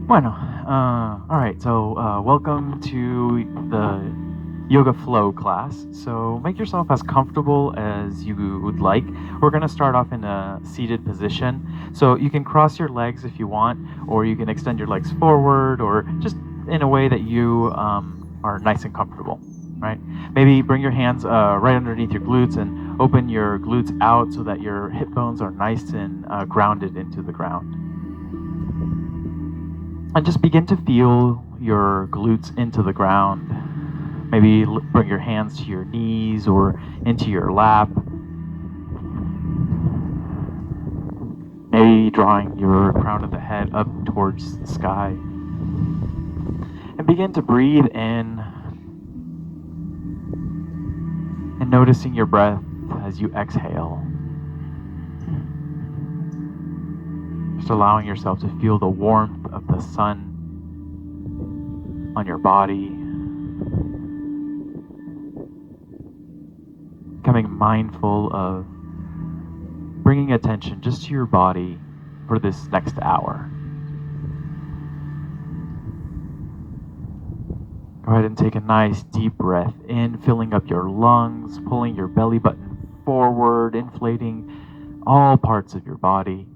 Bueno, all right, so welcome to the yoga flow class. So make yourself as comfortable as you would like. We're going to start off in a seated position. So you can cross your legs if you want, or you can extend your legs forward, or just in a way that you are nice and comfortable, right? Maybe bring your hands right underneath your glutes and open your glutes out so that your hip bones are nice and grounded into the ground. And just begin to feel your glutes into the ground. Maybe bring your hands to your knees or into your lap. Maybe drawing your crown of the head up towards the sky. And begin to breathe in and noticing your breath as you exhale. Just allowing yourself to feel the warmth of the sun on your body. Becoming mindful of bringing attention just to your body for this next hour. Go ahead and take a nice deep breath in, filling up your lungs, pulling your belly button forward, inflating all parts of your body.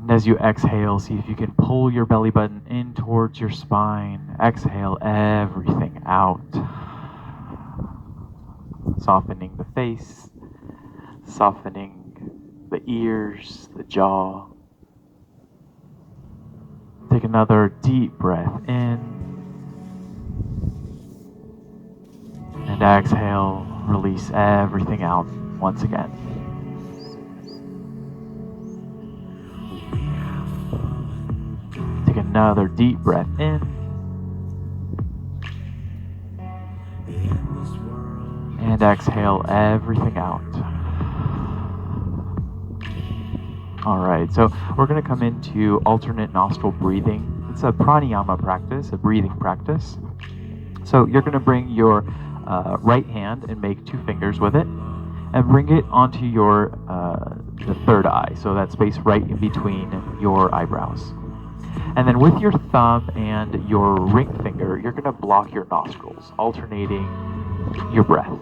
And as you exhale, see if you can pull your belly button in towards your spine. Exhale everything out. Softening the face, softening the ears, the jaw. Take another deep breath in. And exhale, release everything out once again. Take another deep breath in. And exhale everything out. All right, so we're going to come into alternate nostril breathing. It's a pranayama practice, a breathing practice. So you're going to bring your right hand and make 2 fingers with it, and bring it onto your the third eye, so that space right in between your eyebrows. And then with your thumb and your ring finger, you're going to block your nostrils, alternating your breath.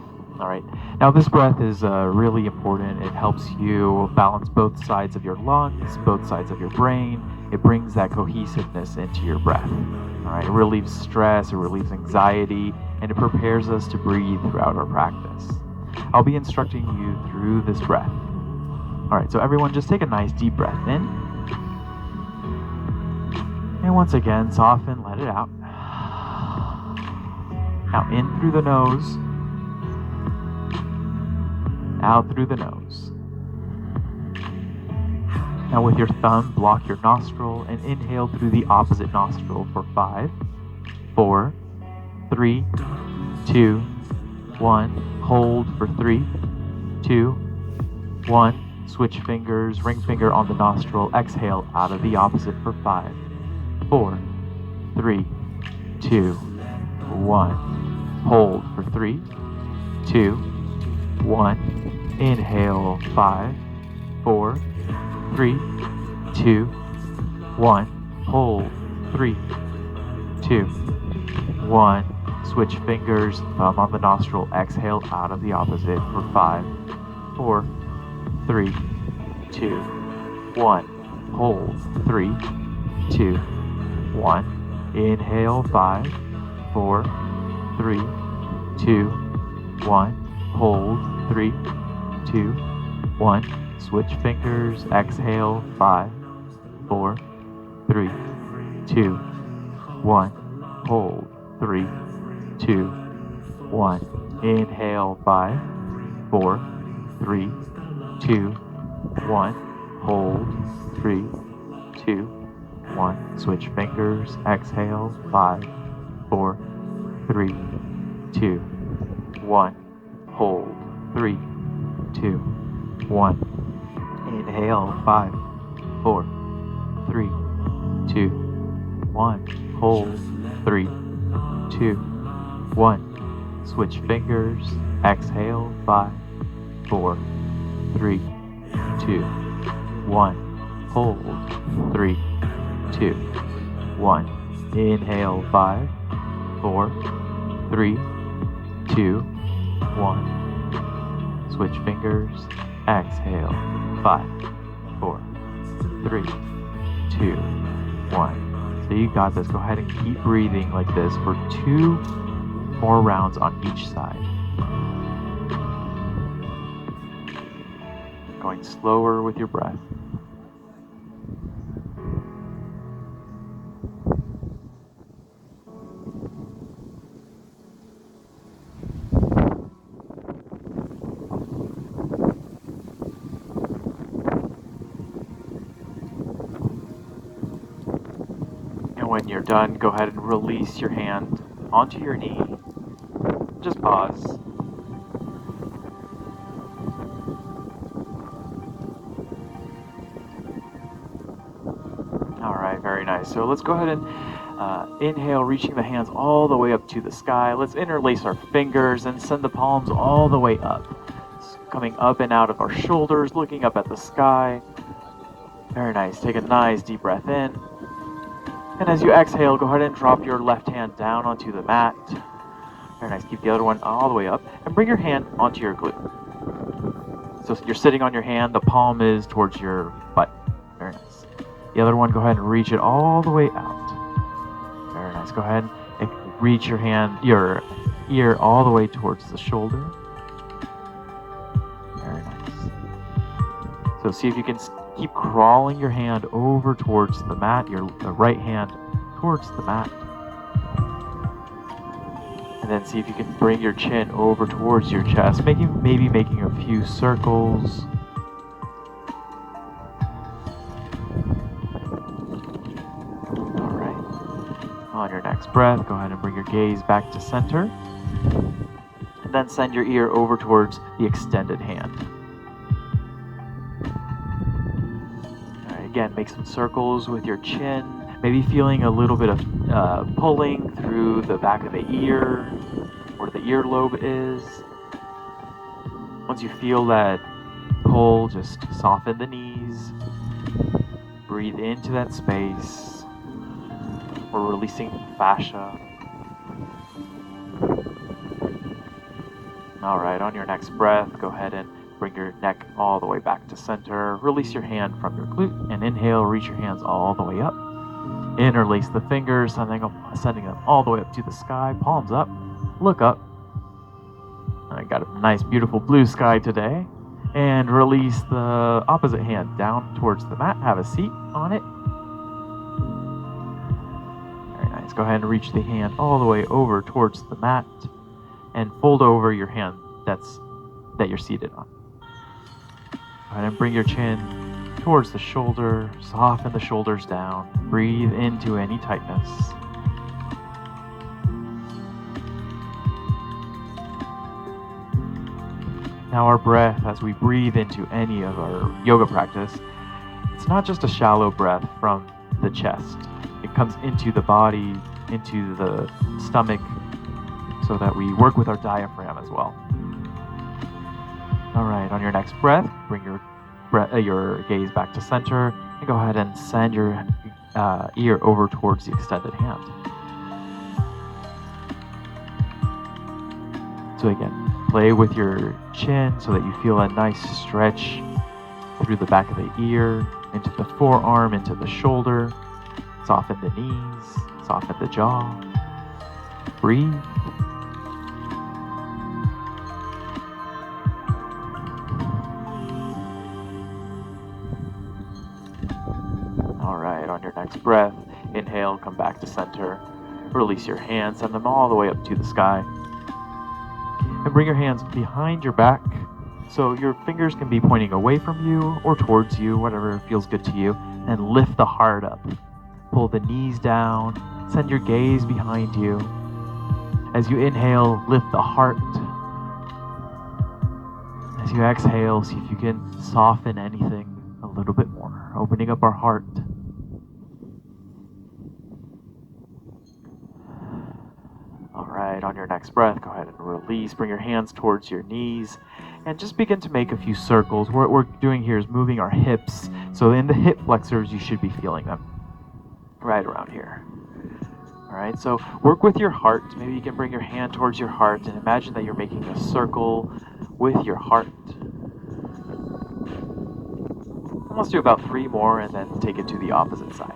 All right. Now this breath is really important. It helps you balance both sides of your lungs, both sides of your brain. It brings that cohesiveness into your breath. All right. It relieves stress, it relieves anxiety, and it prepares us to breathe throughout our practice. I'll be instructing you through this breath. All right. So everyone, just take a nice deep breath in. And once again, soften, let it out. Now in through the nose, out through the nose. Now with your thumb, block your nostril and inhale through the opposite nostril for 5, 4, 3, 2, 1. Hold for 3, 2, 1. Switch fingers, ring finger on the nostril. Exhale out of the opposite for 5, 4, 3, 2, 1. Hold for 3, 2, 1. Inhale 5, 4, 3, 2, 1. Hold 3, 2, 1. Switch fingers, thumb on the nostril. Exhale out of the opposite for 5, 4, 3, 2, 1. Hold 3, 2, 1. Inhale 5, 4, 3, 2, 1. Hold 3, 2, 1. Switch fingers. Exhale 5, 4, 3, 2, 1. Hold 3, 2, 1. Inhale 5, 4, 3, 2, 1. Hold 3, 2, 1. Switch fingers. Exhale 5, 4, 3, 2, 1. Hold 3, 2, 1. Inhale 5, 4, 3, 2, 1. Hold 3, 2, 1. Switch fingers. Exhale 5, 4, 3, 2, 1. Hold 3, 2, 1. Inhale, 5, 4, 3, 2, 1. Switch fingers. Exhale. 5, 4, 3, 2, 1. So you got this. Go ahead and keep breathing like this for 2 more rounds on each side. Going slower with your breath. When you're done, go ahead and release your hand onto your knee. Just pause. All right, very nice. So let's go ahead and inhale, reaching the hands all the way up to the sky. Let's interlace our fingers and send the palms all the way up. Coming up and out of our shoulders, looking up at the sky. Very nice. Take a nice deep breath in. And as you exhale, go ahead and drop your left hand down onto the mat. Very nice. Keep the other one all the way up. And bring your hand onto your glute. So you're sitting on your hand. The palm is towards your butt. Very nice. The other one, go ahead and reach it all the way out. Very nice. Go ahead and reach your ear all the way towards the shoulder. Very nice. So see if you can keep crawling your hand over towards the mat, the right hand towards the mat. And then see if you can bring your chin over towards your chest, maybe making a few circles. All right. On your next breath, go ahead and bring your gaze back to center. And then send your ear over towards the extended hand. Again, make some circles with your chin, maybe feeling a little bit of pulling through the back of the ear, where the earlobe is. Once you feel that pull, just soften the knees, breathe into that space. We're releasing fascia. All right, on your next breath, go ahead and bring your neck all the way back to center. Release your hand from your glute and inhale, reach your hands all the way up. Interlace the fingers, sending them all the way up to the sky. Palms up, look up. I got a nice, beautiful blue sky today. And release the opposite hand down towards the mat. Have a seat on it. Very nice. Go ahead and reach the hand all the way over towards the mat and fold over your hand that you're seated on. Go ahead and bring your chin towards the shoulder, soften the shoulders down, breathe into any tightness. Now our breath, as we breathe into any of our yoga practice, it's not just a shallow breath from the chest. It comes into the body, into the stomach, so that we work with our diaphragm as well. All right, on your next breath, bring your gaze back to center and go ahead and send your ear over towards the extended hand. So again, play with your chin so that you feel a nice stretch through the back of the ear, into the forearm, into the shoulder. Soften the knees, soften the jaw. Breathe. On your next breath, inhale, come back to center. Release your hands, send them all the way up to the sky. And bring your hands behind your back so your fingers can be pointing away from you or towards you, whatever feels good to you. And lift the heart up. Pull the knees down. Send your gaze behind you. As you inhale, lift the heart. As you exhale, see if you can soften anything a little bit more, opening up our heart. All right, on your next breath, go ahead and release. Bring your hands towards your knees and just begin to make a few circles. What we're doing here is moving our hips. So in the hip flexors, you should be feeling them. right around here. All right, so work with your heart. Maybe you can bring your hand towards your heart and imagine that you're making a circle with your heart. And let's do about 3 more and then take it to the opposite side.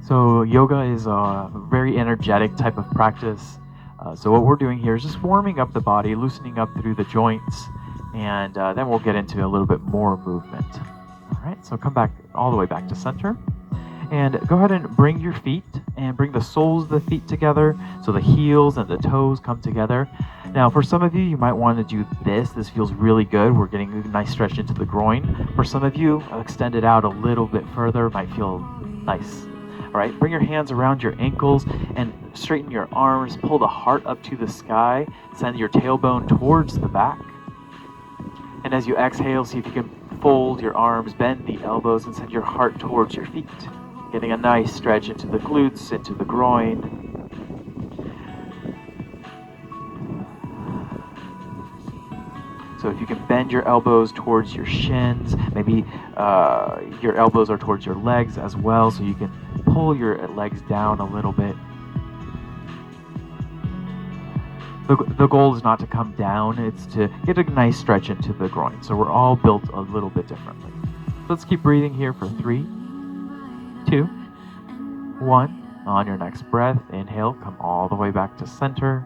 So yoga is a very energetic type of practice. So what we're doing here is just warming up the body, loosening up through the joints, and then we'll get into a little bit more movement. All right, so come back all the way back to center. And go ahead and bring your feet and bring the soles of the feet together so the heels and the toes come together. Now, for some of you, you might want to do this. This feels really good. We're getting a nice stretch into the groin. For some of you, extend it out a little bit further. Might feel nice. All right, bring your hands around your ankles and straighten your arms. Pull the heart up to the sky. Send your tailbone towards the back. And as you exhale, see if you can fold your arms, bend the elbows, and send your heart towards your feet. Getting a nice stretch into the glutes, into the groin. So if you can bend your elbows towards your shins, maybe your elbows are towards your legs as well, so you can pull your legs down a little bit. The goal is not to come down, it's to get a nice stretch into the groin. So we're all built a little bit differently. Let's keep breathing here for 3, 2, 1. On your next breath, inhale, come all the way back to center.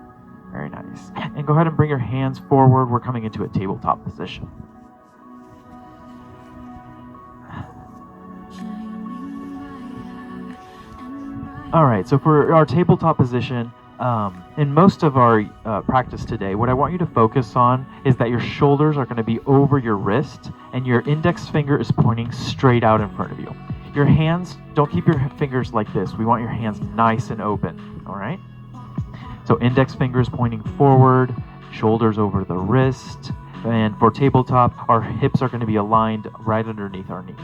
Very nice. And go ahead and bring your hands forward. We're coming into a tabletop position. All right, so for our tabletop position, in most of our practice today, what I want you to focus on is that your shoulders are going to be over your wrist and your index finger is pointing straight out in front of you. Your hands, don't keep your fingers like this. We want your hands nice and open, all right? So index fingers pointing forward, shoulders over the wrist, and for tabletop, our hips are going to be aligned right underneath our knees.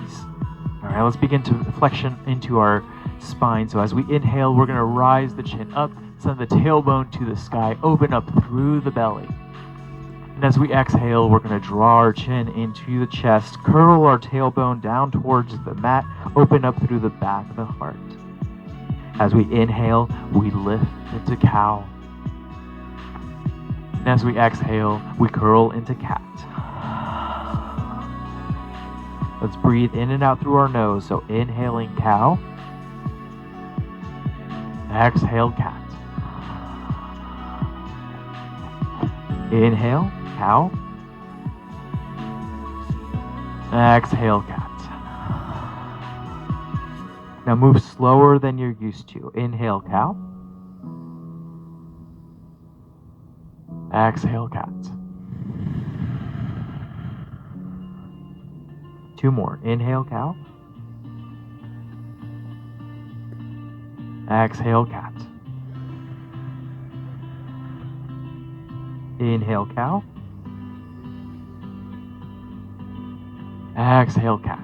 All right, let's begin to flexion into our spine. So as we inhale, we're going to rise the chin up, send the tailbone to the sky, open up through the belly. And as we exhale, we're going to draw our chin into the chest, curl our tailbone down towards the mat, open up through the back of the heart. As we inhale, we lift into cow. And as we exhale, we curl into cat. Let's breathe in and out through our nose. So inhaling cow. Exhale cat. Inhale cow. Exhale cat. Now move slower than you're used to. Inhale cow. Exhale cat. 2 more. Inhale cow. Exhale cat. Inhale cow. Exhale cat.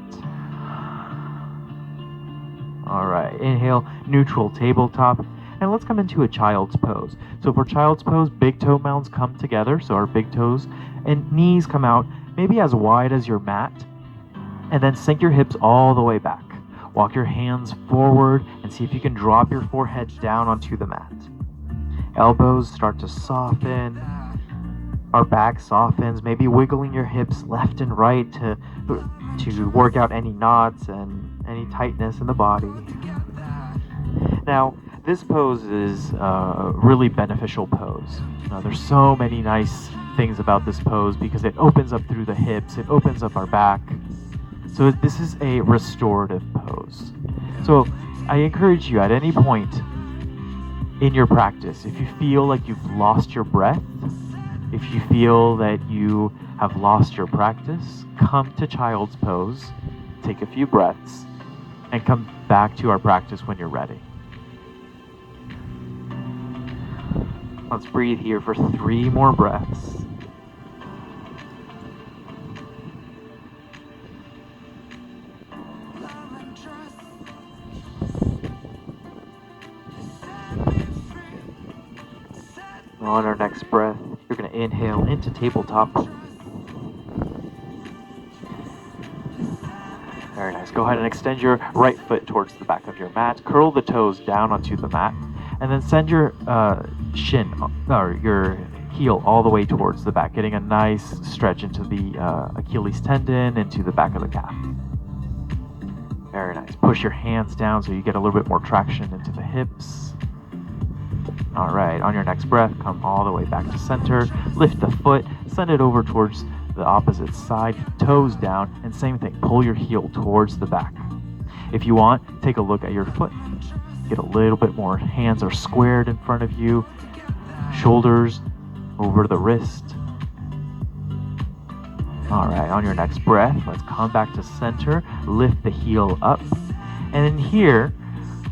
All right, inhale, neutral tabletop. And let's come into a child's pose. So for child's pose, big toe mounds come together. So our big toes and knees come out maybe as wide as your mat. And then sink your hips all the way back. Walk your hands forward and see if you can drop your forehead down onto the mat. Elbows start to soften. Our back softens, maybe wiggling your hips left and right to work out any knots and any tightness in the body. Now, this pose is a really beneficial pose. There's so many nice things about this pose because it opens up through the hips, it opens up our back. So this is a restorative pose. So I encourage you at any point in your practice, if you feel like you've lost your breath, if you feel that you have lost your practice, come to child's pose, take a few breaths, and come back to our practice when you're ready. Let's breathe here for 3 more breaths. On our next breath, you're going to inhale into tabletop. Very nice. Go ahead and extend your right foot towards the back of your mat. Curl the toes down onto the mat. And then send your shin, or your heel, all the way towards the back, getting a nice stretch into the Achilles tendon, into the back of the calf. Very nice. Push your hands down so you get a little bit more traction into the hips. All right, on your next breath, come all the way back to center. Lift the foot, send it over towards the opposite side, toes down, and same thing, pull your heel towards the back. If you want, take a look at your foot. Get a little bit more. Hands are squared in front of you, shoulders over the wrist. All right, on your next breath, let's come back to center, lift the heel up. And in here,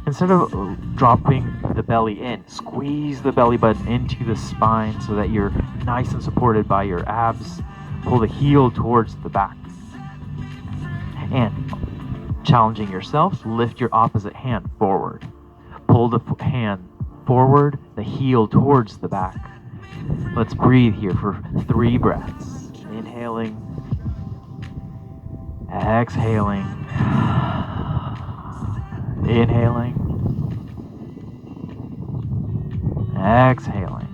instead of dropping the belly in, squeeze the belly button into the spine so that you're nice and supported by your abs. Pull the heel towards the back. And challenging yourself, lift your opposite hand forward. Pull the hand forward, the heel towards the back. Let's breathe here for 3 breaths. Inhaling, exhaling, inhaling, exhaling.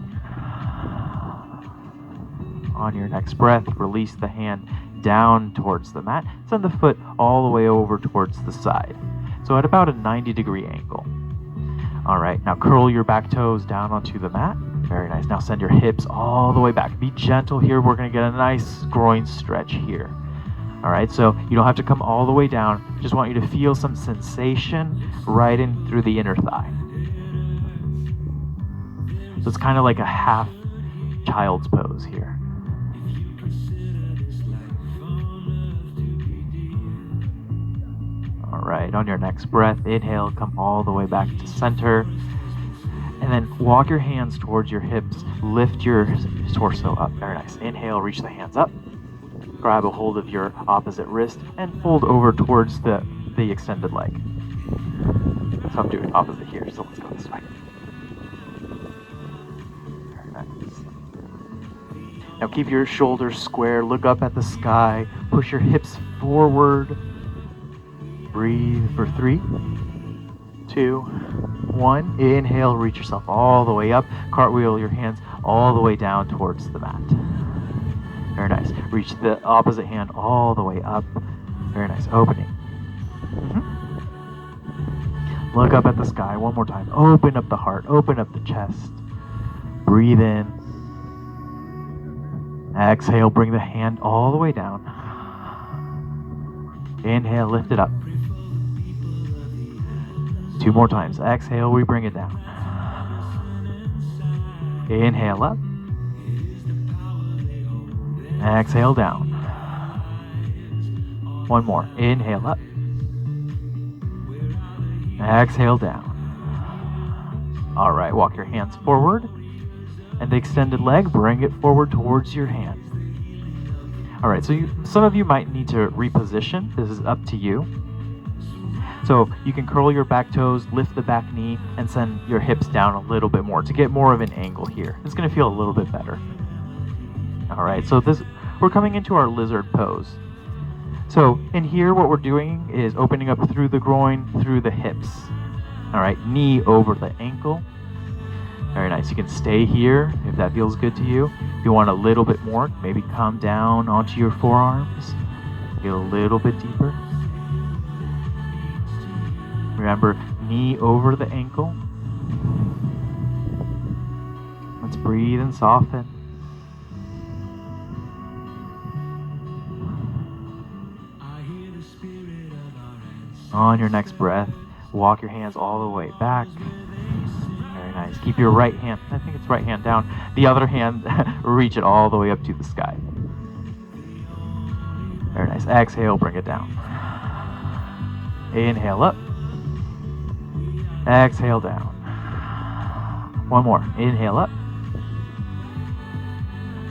On your next breath, release the hand down towards the mat. Send the foot all the way over towards the side. So at about a 90-degree angle. All right, now curl your back toes down onto the mat. Very nice. Now send your hips all the way back. Be gentle here. We're going to get a nice groin stretch here. All right, so you don't have to come all the way down. Just want you to feel some sensation right in through the inner thigh. So it's kind of like a half child's pose here. All right, on your next breath, inhale, come all the way back to center. And then walk your hands towards your hips. Lift your torso up. Very nice. Inhale, reach the hands up. Grab a hold of your opposite wrist and fold over towards the extended leg. So I'm doing opposite here, so let's go this way. Very nice. Now keep your shoulders square. Look up at the sky. Push your hips forward. Breathe for 3, 2, 1. Inhale, reach yourself all the way up. Cartwheel your hands all the way down towards the mat. Very nice. Reach the opposite hand all the way up. Very nice. Opening. Look up at the sky one more time. Open up the heart. Open up the chest. Breathe in. Exhale, bring the hand all the way down. Inhale, lift it up. 2 more times. Exhale, we bring it down. Inhale up. Exhale down. 1 more. Inhale up. Exhale down. All right, walk your hands forward. And the extended leg, bring it forward towards your hand. All right, so some of you might need to reposition. This is up to you. So you can curl your back toes, lift the back knee, and send your hips down a little bit more to get more of an angle here. It's going to feel a little bit better. All right, so we're coming into our lizard pose. So in here, what we're doing is opening up through the groin, through the hips. All right, knee over the ankle. Very nice. You can stay here if that feels good to you. If you want a little bit more, maybe come down onto your forearms. Get a little bit deeper. Remember, knee over the ankle. Let's breathe and soften. On your next breath, walk your hands all the way back. Very nice. Keep your right hand, I think it's right hand down. The other hand, reach it all the way up to the sky. Very nice. Exhale, bring it down. Inhale up. Exhale down. 1 more. Inhale up.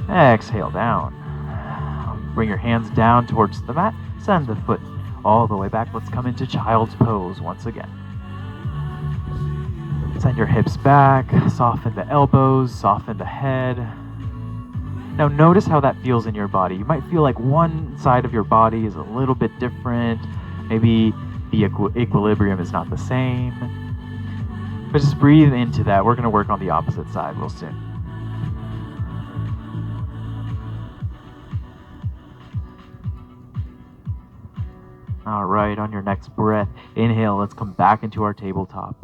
Exhale down. Bring your hands down towards the mat. Send the foot all the way back. Let's come into child's pose once again. Send your hips back. Soften the elbows. Soften the head. Now notice how that feels in your body. You might feel like one side of your body is a little bit different. Maybe the equilibrium is not the same. But just breathe into that. We're going to work on the opposite side real soon. All right, on your next breath, inhale, let's come back into our tabletop.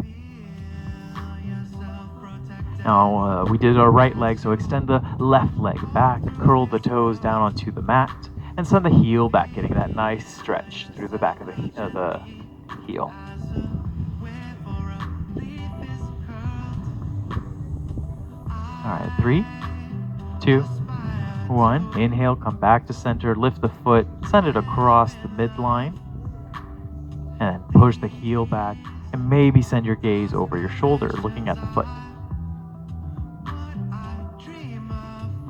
Now, we did our right leg, so extend the left leg back, curl the toes down onto the mat, and send the heel back, getting that nice stretch through the back of the heel. All right, 3, 2, 1. Inhale, come back to center, lift the foot, send it across the midline, and push the heel back, and maybe send your gaze over your shoulder, looking at the foot.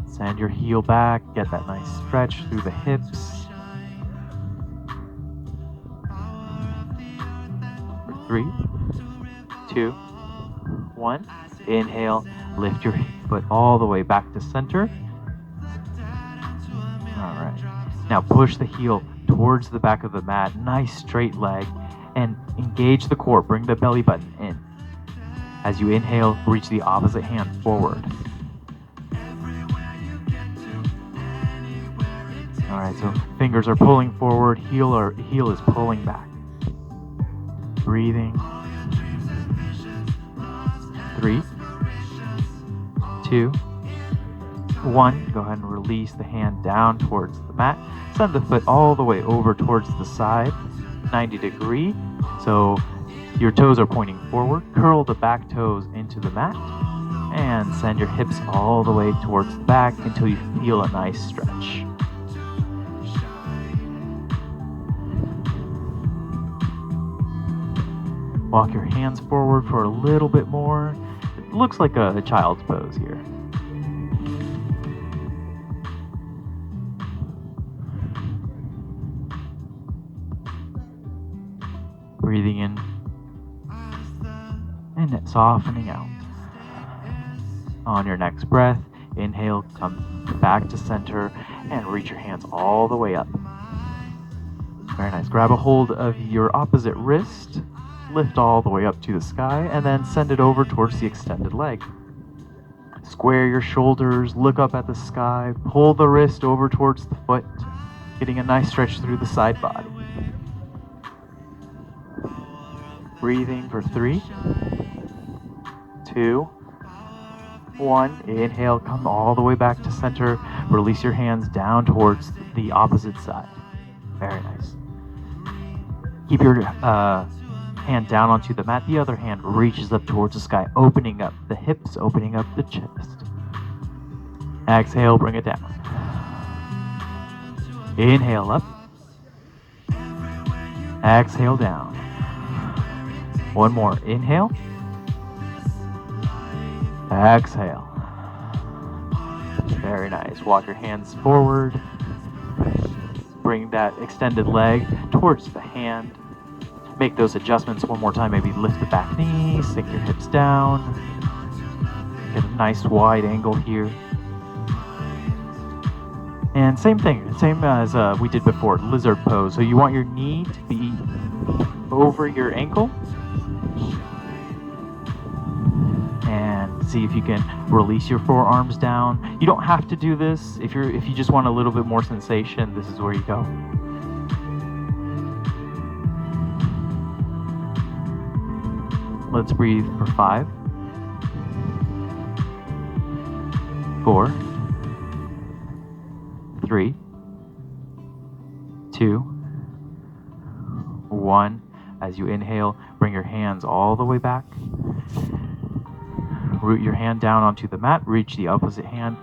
Send your heel back, get that nice stretch through the hips. 3, 2, 1. Inhale, lift your foot all the way back to center. All right. Now push the heel towards the back of the mat, nice straight leg, and engage the core. Bring the belly button in. As you inhale, reach the opposite hand forward. All right, so fingers are pulling forward, heel is pulling back. Breathing. 3, 2, 1. Go ahead and release the hand down towards the mat. Send the foot all the way over towards the side, 90 degree. So your toes are pointing forward. Curl the back toes into the mat and send your hips all the way towards the back until you feel a nice stretch. Walk your hands forward for a little bit more. It looks like a child's pose here. Breathing in and softening out. On your next breath, inhale, come back to center and reach your hands all the way up. Very nice. Grab a hold of your opposite wrist, lift all the way up to the sky, and then send it over towards the extended leg. Square your shoulders, look up at the sky, pull the wrist over towards the foot, getting a nice stretch through the side body. Breathing for 3, 2, 1. Inhale, come all the way back to center. Release your hands down towards the opposite side. Very nice. Keep your hand down onto the mat. The other hand reaches up towards the sky, opening up the hips, opening up the chest. Exhale, bring it down. Inhale up. Exhale down. One more. Inhale. Exhale. Very nice. Walk your hands forward. Bring that extended leg towards the hand. Make those adjustments one more time. Maybe lift the back knee, sink your hips down. Get a nice wide angle here. And same thing, same as we did before, lizard pose. So you want your knee to be over your ankle. And see if you can release your forearms down. You don't have to do this. If you just want a little bit more sensation, this is where you go. Let's breathe for 5, 4, 3, 2, 1. As you inhale, bring your hands all the way back. Root your hand down onto the mat. Reach the opposite hand,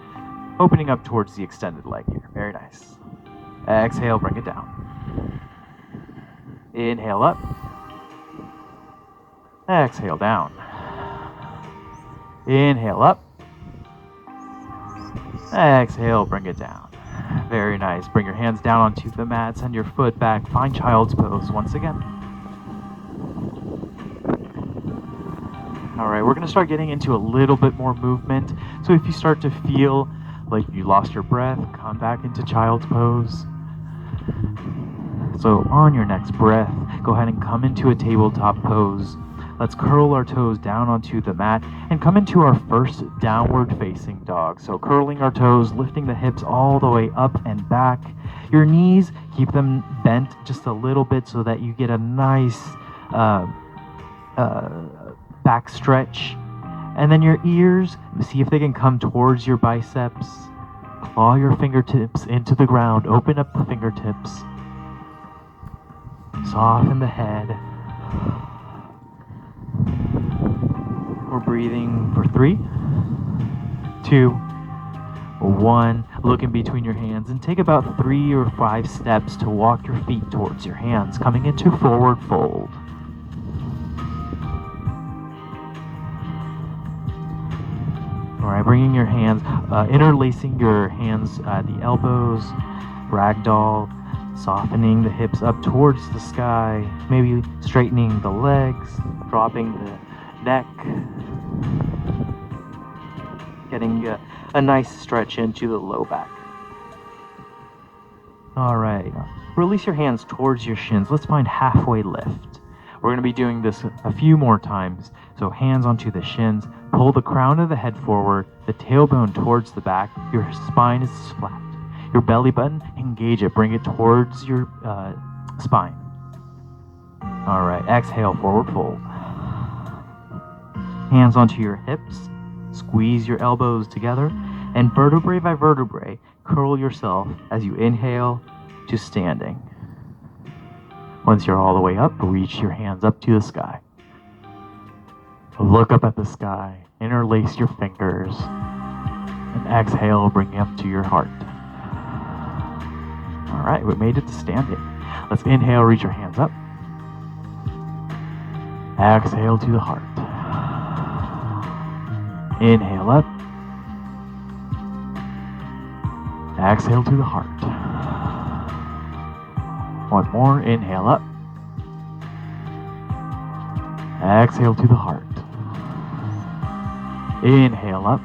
opening up towards the extended leg here. Very nice. Exhale, bring it down. Inhale up. Exhale down. Inhale up. Exhale, bring it down. Very nice. Bring your hands down onto the mat. Send your foot back. Find child's pose once again. All right, we're going to start getting into a little bit more movement. So if you start to feel like you lost your breath, come back into child's pose. So on your next breath, go ahead and come into a tabletop pose. Let's curl our toes down onto the mat and come into our first downward facing dog. So curling our toes, lifting the hips all the way up and back. Your knees, keep them bent just a little bit so that you get a nice back stretch. And then your ears, see if they can come towards your biceps. Claw your fingertips into the ground. Open up the fingertips. Soften the head. We're breathing for 3, 2, 1. Look in between your hands and take about 3 or 5 steps to walk your feet towards your hands, coming into forward fold. All right, bringing your hands, interlacing your hands at the elbows, ragdoll, softening the hips up towards the sky, maybe straightening the legs, dropping the neck, getting a nice stretch into the low back. All right, release your hands towards your shins. Let's find halfway lift. We're going to be doing this a few more times. So hands onto the shins, pull the crown of the head forward, the tailbone towards the back, your spine is flat. Your belly button, engage it, bring it towards your spine. All right, exhale, forward fold. Hands onto your hips, squeeze your elbows together, and vertebrae by vertebrae, curl yourself as you inhale to standing. Once you're all the way up, reach your hands up to the sky. Look up at the sky, interlace your fingers, and exhale, bring it up to your heart. All right, we made it to standing. Let's inhale, reach your hands up. Exhale to the heart. Inhale up. Exhale to the heart. One more, inhale up. Exhale to the heart. Inhale up.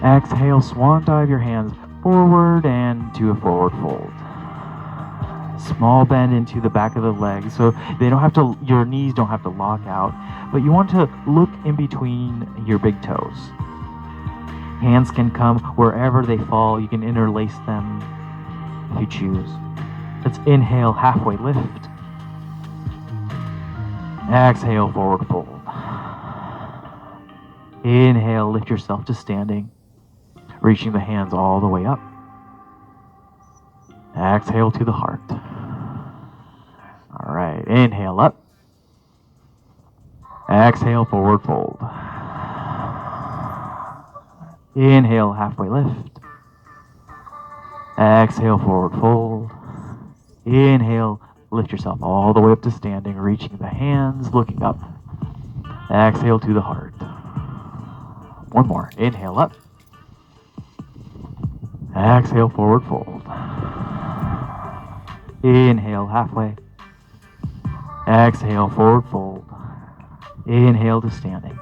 Exhale, swan dive your hands forward and to a forward fold. Small bend into the back of the legs, so they don't have to, your knees don't have to lock out, but you want to look in between your big toes. Hands can come wherever they fall. You can interlace them if you choose. Let's inhale, halfway lift. Exhale, forward fold. Inhale, lift yourself to standing, reaching the hands all the way up. Exhale to the heart. All right, inhale up. Exhale, forward fold. Inhale, halfway lift. Exhale, forward fold. Inhale, lift yourself all the way up to standing, reaching the hands, looking up. Exhale to the heart. One more. Inhale up. Exhale, forward fold. Inhale, halfway. Exhale, forward fold. Inhale to standing.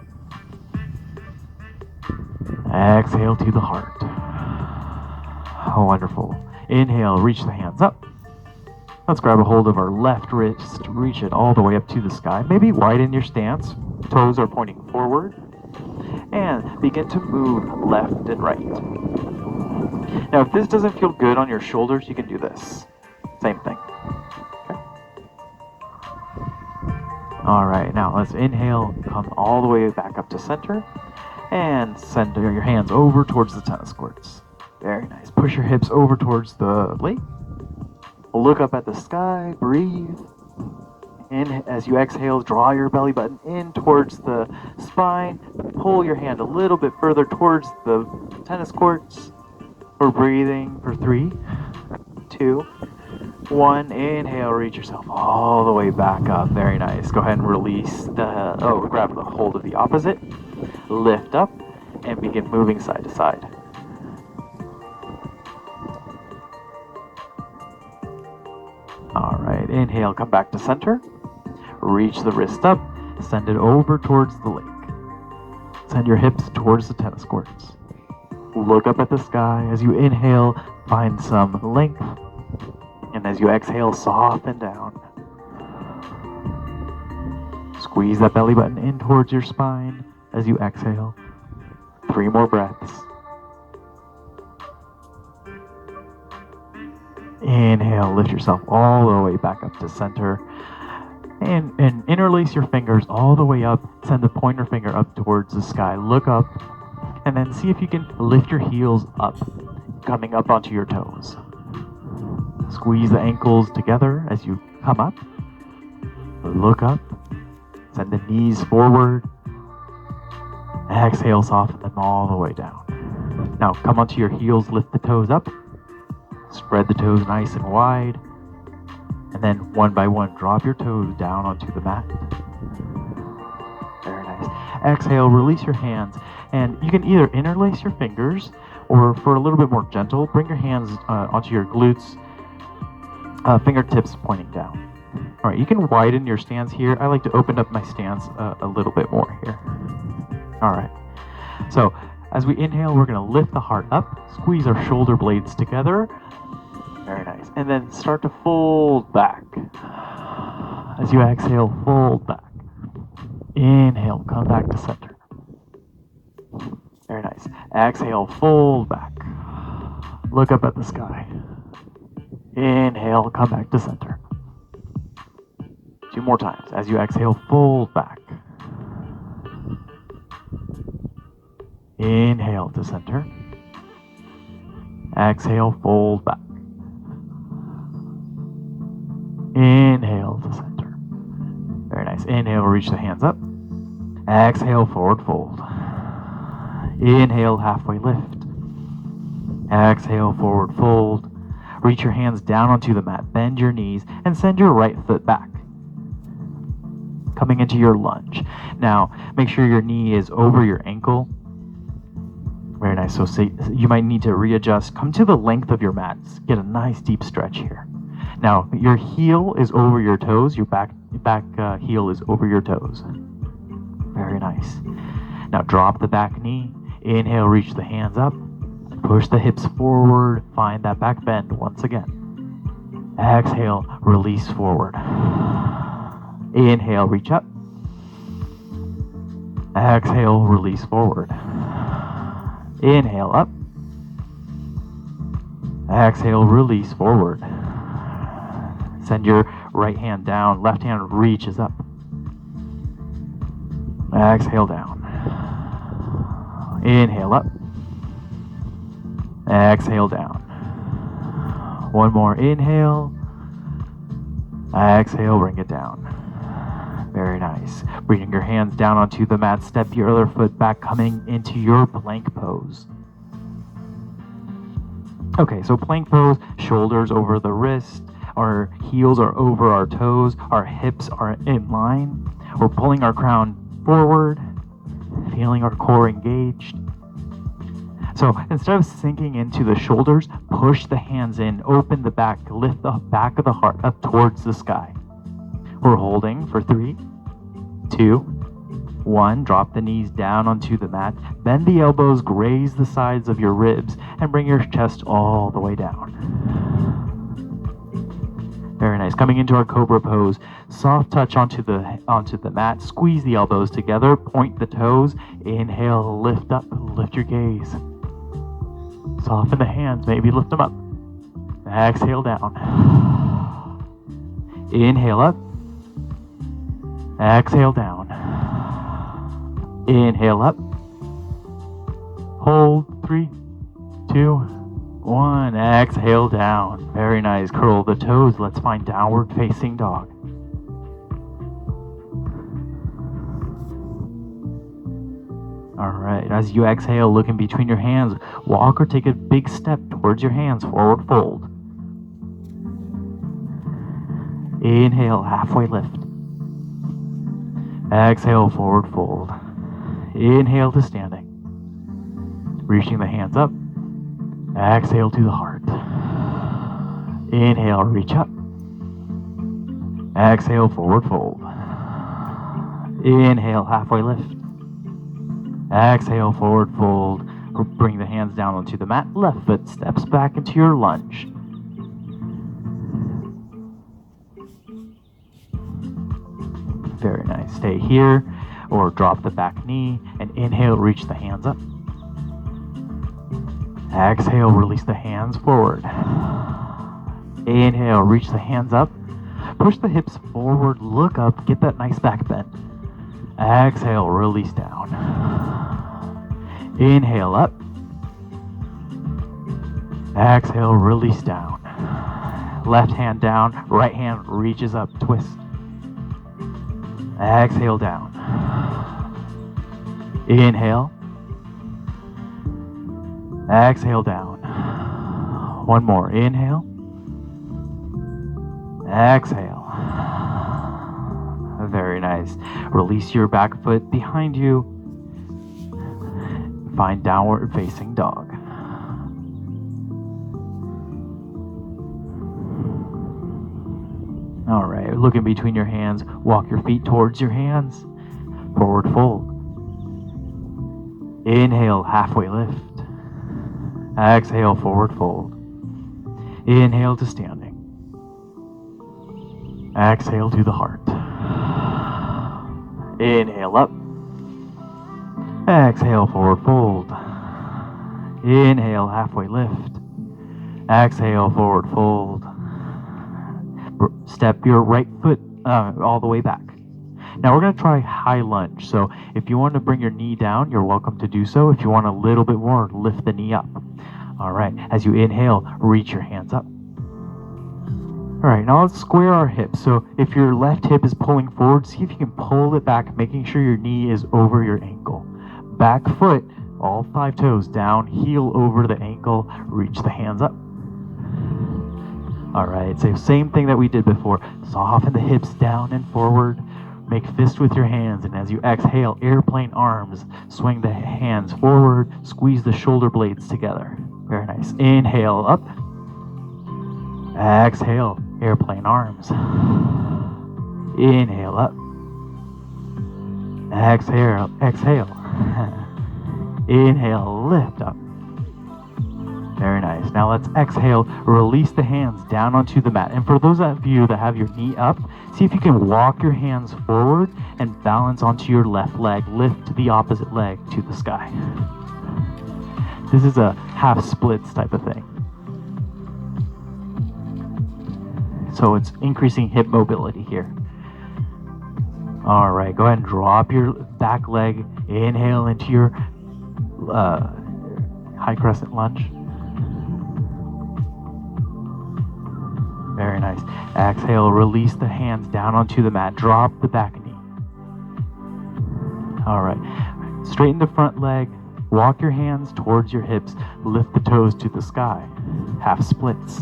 Exhale to the heart. Oh, wonderful. Inhale, reach the hands up. Let's grab a hold of our left wrist, reach it all the way up to the sky. Maybe widen your stance. Toes are pointing forward. And begin to move left and right. Now, if this doesn't feel good on your shoulders, you can do this. Same thing. Okay. All right, now let's inhale, come all the way back up to center, and send your hands over towards the tennis courts. Very nice. Push your hips over towards the lake. Look up at the sky, breathe. And as you exhale, draw your belly button in towards the spine. Pull your hand a little bit further towards the tennis courts. We're breathing for 3, 2, 1. Inhale, reach yourself all the way back up. Very nice. Go ahead and release grab the hold of the opposite. Lift up and begin moving side to side. All right, inhale, come back to center. Reach the wrist up, send it over towards the lake. Send your hips towards the tennis courts. Look up at the sky. As you inhale, find some length. as you exhale, soften down. Squeeze that belly button in towards your spine as you exhale. 3 more breaths. Inhale, lift yourself all the way back up to center. And interlace your fingers all the way up. Send the pointer finger up towards the sky. Look up, and then see if you can lift your heels up, coming up onto your toes. Squeeze the ankles together as you come up. Look up. Send the knees forward. Exhale, soften them all the way down. Now come onto your heels, lift the toes up. Spread the toes nice and wide. And then one by one, drop your toes down onto the mat. Very nice. Exhale, release your hands. And you can either interlace your fingers, or for a little bit more gentle, bring your hands onto your glutes, fingertips pointing down. All right, you can widen your stance here. I like to open up my stance a little bit more here. All right. So as we inhale, we're going to lift the heart up, squeeze our shoulder blades together. Very nice. And then start to fold back. As you exhale, fold back. Inhale, come back to center. Very nice. Exhale, fold back. Look up at the sky. Inhale, come back to center. 2 more times. As you exhale, fold back. Inhale to center. Exhale, fold back. Inhale to center. Very nice. Inhale, reach the hands up. Exhale, forward fold. Inhale, halfway lift. Exhale, forward fold. Reach your hands down onto the mat. Bend your knees and send your right foot back. Coming into your lunge. Now, make sure your knee is over your ankle. Very nice. So you might need to readjust. Come to the length of your mat. Get a nice deep stretch here. Now, your heel is over your toes. Your back heel is over your toes. Very nice. Now, drop the back knee. Inhale, reach the hands up. Push the hips forward. Find that back bend once again. Exhale, release forward. Inhale, reach up. Exhale, release forward. Inhale, up. Exhale, release forward. Send your right hand down. Left hand reaches up. Exhale down. Inhale up. Exhale down. One more inhale. Exhale, bring it down. Very nice. Bringing your hands down onto the mat. Step your other foot back, coming into your plank pose. Okay, so plank pose, shoulders over the wrist. Our heels are over our toes. Our hips are in line. We're pulling our crown forward, feeling our core engaged. So instead of sinking into the shoulders, push the hands in, open the back, lift the back of the heart up towards the sky. We're holding for 3, 2, 1. Drop the knees down onto the mat. Bend the elbows, graze the sides of your ribs, and bring your chest all the way down. Very nice. Coming into our cobra pose, soft touch onto the mat. Squeeze the elbows together. Point the toes. Inhale, lift up, lift your gaze. Soften the hands, maybe lift them up. Exhale down. Inhale up. Exhale down. Inhale up. Hold. 3, 2, 1. Exhale down. Very nice. Curl the toes. Let's find downward facing dog. All right. As you exhale, look in between your hands. Walk or take a big step towards your hands. Forward fold. Inhale, halfway lift. Exhale, forward fold. Inhale to standing. Reaching the hands up. Exhale to the heart. Inhale, reach up. Exhale, forward fold. Inhale, halfway lift. Exhale, forward fold. Bring the hands down onto the mat. Left foot steps back into your lunge. Stay here or drop the back knee and inhale, reach the hands up. Exhale, release the hands forward. Inhale, reach the hands up. Push the hips forward, look up, get that nice back bend. Exhale, release down. Inhale up. Exhale, release down. Left hand down, right hand reaches up, twist. Exhale down. Inhale. Exhale down. One more. Inhale. Exhale. Very nice. Release your back foot behind you. Find downward facing dog. All right, looking between your hands, walk your feet towards your hands. Forward fold. Inhale, halfway lift. Exhale, forward fold. Inhale to standing. Exhale to the heart. Inhale up. Exhale, forward fold. Inhale, halfway lift. Exhale, forward fold. Step your right foot all the way back. Now we're going to try high lunge. So if you want to bring your knee down, you're welcome to do so. If you want a little bit more, lift the knee up. All right, as you inhale, reach your hands up. All right, now let's square our hips. So if your left hip is pulling forward, see if you can pull it back, making sure your knee is over your ankle. Back foot, all 5 toes down, heel over the ankle, reach the hands up. All right, so same thing that we did before. Soften the hips down and forward. Make fist with your hands, and as you exhale, airplane arms. Swing the hands forward, squeeze the shoulder blades together. Very nice. Inhale up. Exhale, airplane arms. Inhale up. Exhale, exhale. Inhale, lift up. Very nice. Now let's exhale, release the hands down onto the mat. And for those of you that have your knee up, see if you can walk your hands forward and balance onto your left leg. Lift the opposite leg to the sky. This is a half splits type of thing. So it's increasing hip mobility here. All right, go ahead and drop your back leg. Inhale into your high crescent lunge. Very nice. Exhale, release the hands down onto the mat. Drop the back knee. All right. Straighten the front leg. Walk your hands towards your hips. Lift the toes to the sky. Half splits.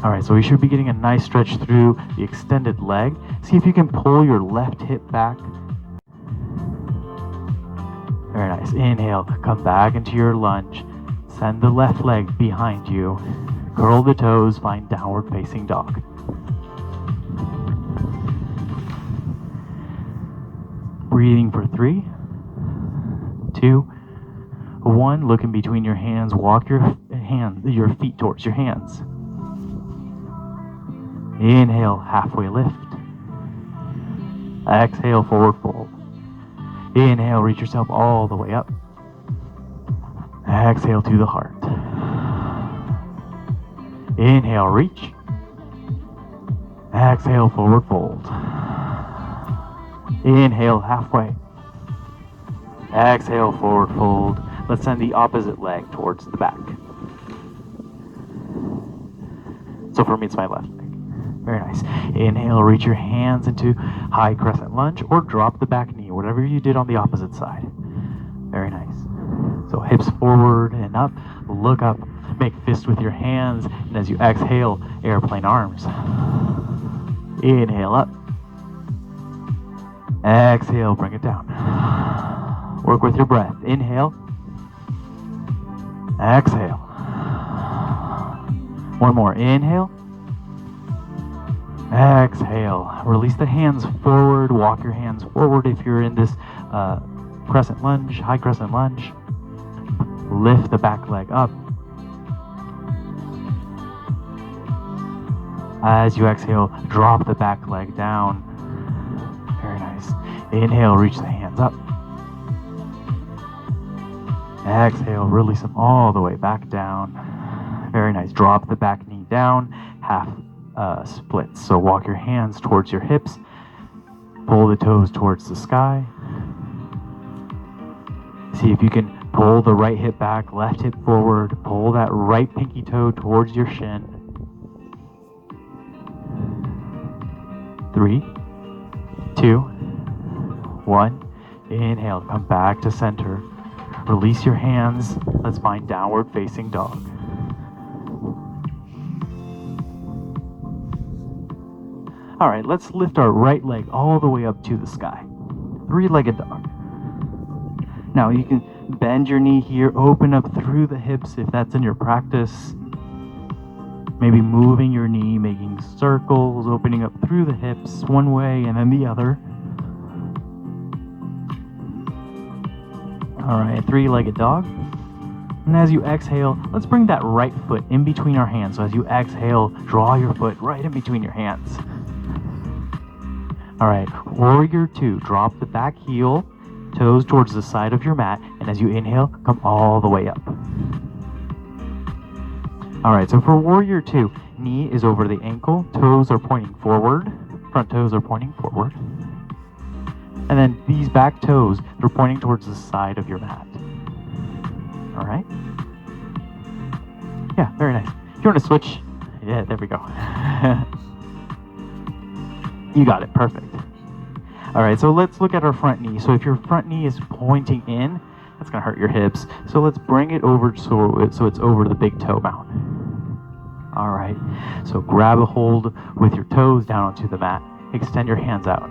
All right, so we should be getting a nice stretch through the extended leg. See if you can pull your left hip back. Very nice. Inhale, come back into your lunge. Send the left leg behind you. Curl the toes, find downward facing dog. Breathing for 3, 2, 1. Look in between your hands. Walk your feet towards your hands. Inhale, halfway lift. Exhale, forward fold. Inhale, reach yourself all the way up. Exhale to the heart. Inhale, reach. Exhale, forward fold. Inhale, halfway. Exhale, forward fold. Let's send the opposite leg towards the back. So for me, it's my left leg. Very nice. Inhale, reach your hands into high crescent lunge or drop the back knee, whatever you did on the opposite side. Very nice. So hips forward and up, look up, make fist with your hands, and as you exhale, airplane arms. Inhale up. Exhale, bring it down. Work with your breath. Inhale. Exhale. One more. Inhale. Exhale. Release the hands forward. Walk your hands forward if you're in this crescent lunge, high crescent lunge. Lift the back leg up. As you exhale, drop the back leg down. Very nice. Inhale, reach the hands up. Exhale, release them all the way back down. Very nice. Drop the back knee down, half splits. So walk your hands towards your hips. Pull the toes towards the sky. See if you can pull the right hip back, left hip forward. Pull that right pinky toe towards your shin. 3, 2, 1. Inhale, come back to center. Release your hands. Let's find downward facing dog. All right, let's lift our right leg all the way up to the sky. 3-legged dog. Now you can bend your knee here, open up through the hips if that's in your practice. Maybe moving your knee, making circles, opening up through the hips one way and then the other. All right, 3-legged dog. And as you exhale, let's bring that right foot in between our hands. So as you exhale, draw your foot right in between your hands. All right, warrior 2. Drop the back heel, toes towards the side of your mat. And as you inhale, come all the way up. All right, so for warrior 2, knee is over the ankle, toes are pointing forward, front toes are pointing forward. And then these back toes, they're pointing towards the side of your mat. All right? Yeah, very nice. If you want to switch, yeah, there we go. You got it, perfect. All right, so let's look at our front knee. So if your front knee is pointing in, that's gonna hurt your hips. So let's bring it over so it's over the big toe mount. All right, so grab a hold with your toes down onto the mat. Extend your hands out.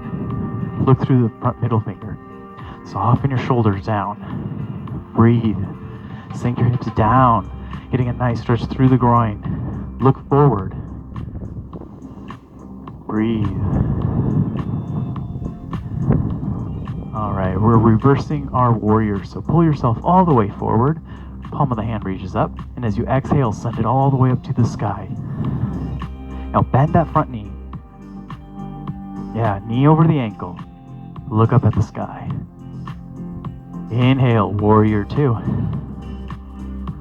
Look through the front middle finger. Soften your shoulders down. Breathe. Sink your hips down, getting a nice stretch through the groin. Look forward. Breathe. All right, we're reversing our warrior. So pull yourself all the way forward. Palm of the hand reaches up. And as you exhale, send it all the way up to the sky. Now bend that front knee. Yeah, knee over the ankle. Look up at the sky. Inhale, warrior 2.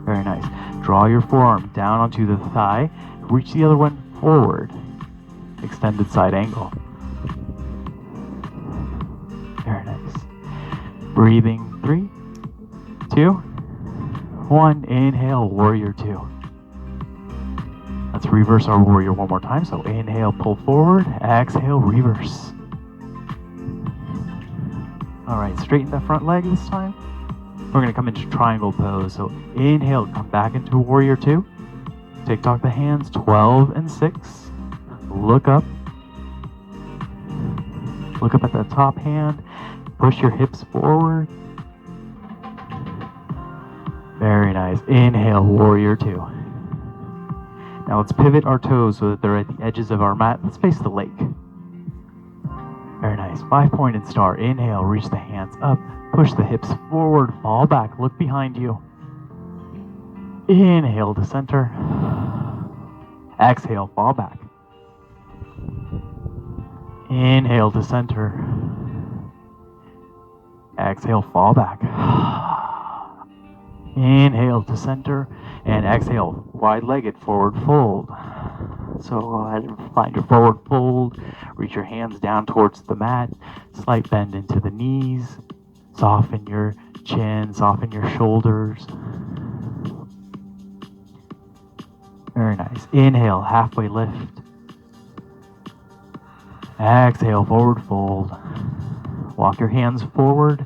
Very nice. Draw your forearm down onto the thigh. Reach the other one forward. Extended side angle. Very nice. Breathing 3, 2, 1. Inhale, warrior 2. Let's reverse our warrior one more time. So inhale, pull forward. Exhale, reverse. All right, straighten the front leg this time. We're gonna come into triangle pose. So inhale, come back into warrior 2. TikTok the hands, 12 and 6. Look up. Look up at the top hand. Push your hips forward. Very nice. Inhale, warrior 2. Now let's pivot our toes so that they're at the edges of our mat. Let's face the lake. Very nice. 5-pointed star. Inhale, reach the hands up. Push the hips forward, fall back, look behind you. Inhale to center. Exhale, fall back. Inhale to center. Exhale, fall back. Inhale to center. And exhale, wide-legged forward fold. So go ahead and find your forward fold. Reach your hands down towards the mat. Slight bend into the knees. Soften your chin, soften your shoulders. Very nice. Inhale, halfway lift. Exhale, forward fold. Walk your hands forward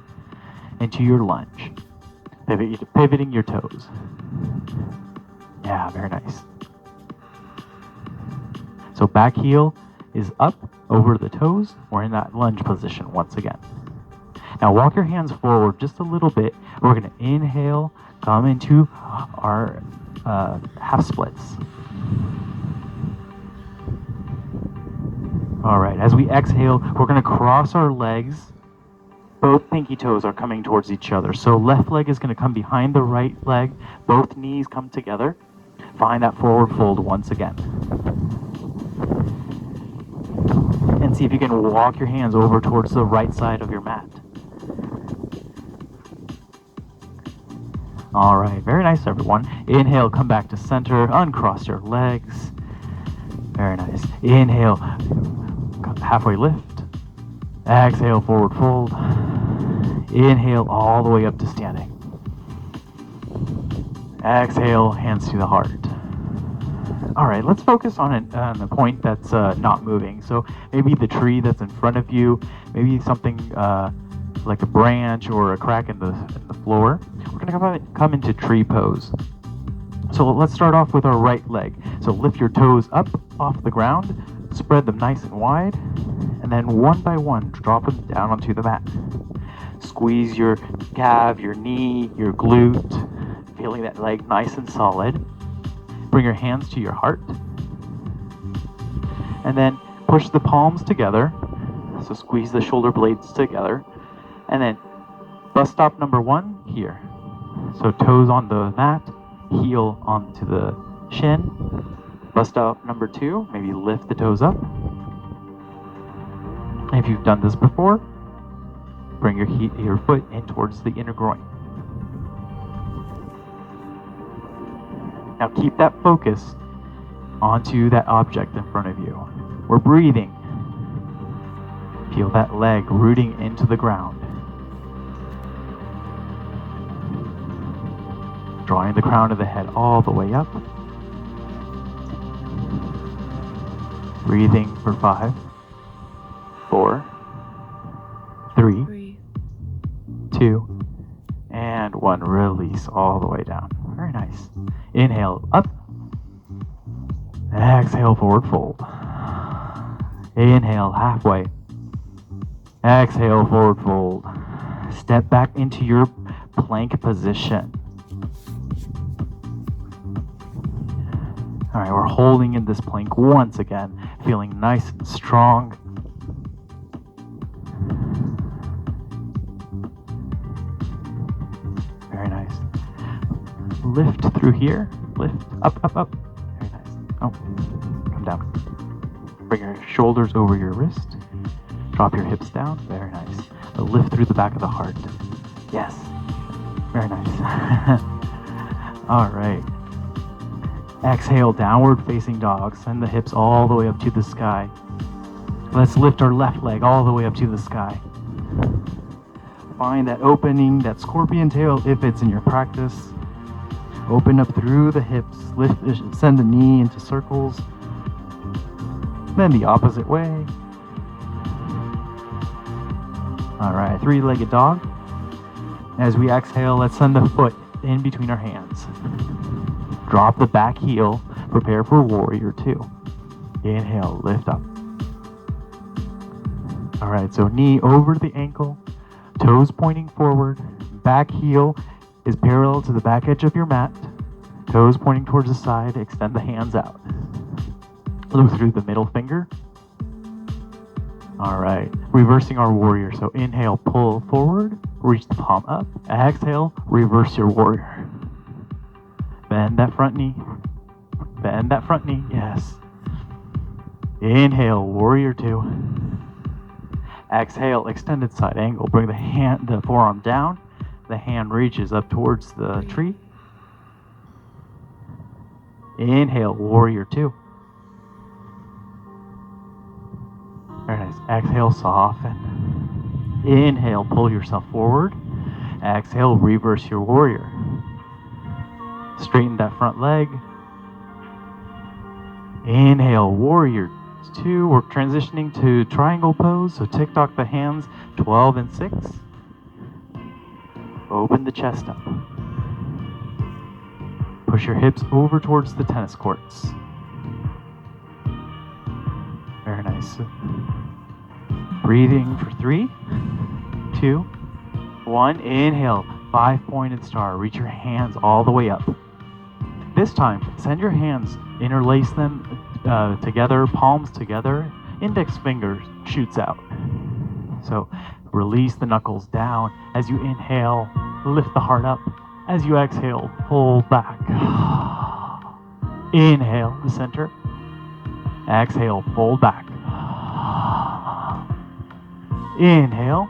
into your lunge. Pivoting your toes. Yeah, very nice. So back heel is up over the toes. We're in that lunge position once again. Now walk your hands forward just a little bit. We're going to inhale, come into our half splits. All right, as we exhale, we're going to cross our legs. Both pinky toes are coming towards each other. So left leg is going to come behind the right leg. Both knees come together. Find that forward fold once again. See if you can walk your hands over towards the right side of your mat. All right, very nice, everyone. Inhale, come back to center, uncross your legs. Very nice. Inhale, halfway lift. Exhale, forward fold. Inhale, all the way up to standing. Exhale, hands to the heart. All right, let's focus on the point that's not moving. So maybe the tree that's in front of you, maybe something like a branch or a crack in the floor. We're gonna come into tree pose. So let's start off with our right leg. So lift your toes up off the ground, spread them nice and wide, and then one by one, drop them down onto the mat. Squeeze your calf, your knee, your glute, feeling that leg nice and solid. Bring your hands to your heart. And then push the palms together. So squeeze the shoulder blades together. And then bus stop number 1 here. So toes on the mat, heel onto the shin. Bus stop number 2, maybe lift the toes up. If you've done this before, bring your foot in towards the inner groin. Now keep that focus onto that object in front of you. We're breathing. Feel that leg rooting into the ground. Drawing the crown of the head all the way up. Breathing for 5, 4, 3, 2, and 1. Release all the way down. Very nice. Inhale, up. Exhale, forward fold. Inhale, halfway. Exhale, forward fold. Step back into your plank position. All right, we're holding in this plank once again, feeling nice and strong. Very nice. Lift through here. Lift. Up, up, up. Very nice. Oh, come down. Bring your shoulders over your wrist. Drop your hips down. Very nice. Lift through the back of the heart. Yes. Very nice. All right. Exhale, downward facing dog. Send the hips all the way up to the sky. Let's lift our left leg all the way up to the sky. Find that opening, that scorpion tail if it's in your practice. Open up through the hips. Lift, send the knee into circles. Then the opposite way. All right, 3-legged dog. As we exhale, let's send the foot in between our hands. Drop the back heel. Prepare for warrior 2. Inhale, lift up. All right, so knee over the ankle, toes pointing forward. Back heel is parallel to the back edge of your mat. Toes pointing towards the side. Extend the hands out. Look through the middle finger. All right, reversing our warrior. So inhale, pull forward, reach the palm up. Exhale, reverse your warrior. Bend that front knee. Bend that front knee, yes. Inhale, warrior 2. Exhale, extended side angle. Bring the forearm down. The hand reaches up towards the tree. Inhale, warrior 2. Very nice. Exhale, soften. Inhale, pull yourself forward. Exhale, reverse your warrior. Straighten that front leg. Inhale, warrior 2. We're transitioning to triangle pose. So tick-tock the hands, 12 and 6. Open the chest up. Push your hips over towards the tennis courts. Very nice. Breathing for 3, 2, 1. Inhale, 5-pointed star. Reach your hands all the way up. This time, send your hands, interlace them together, palms together. Index finger shoots out. So release the knuckles down. As you inhale, lift the heart up. As you exhale, pull back. Inhale, the center. Exhale, fold back. Inhale.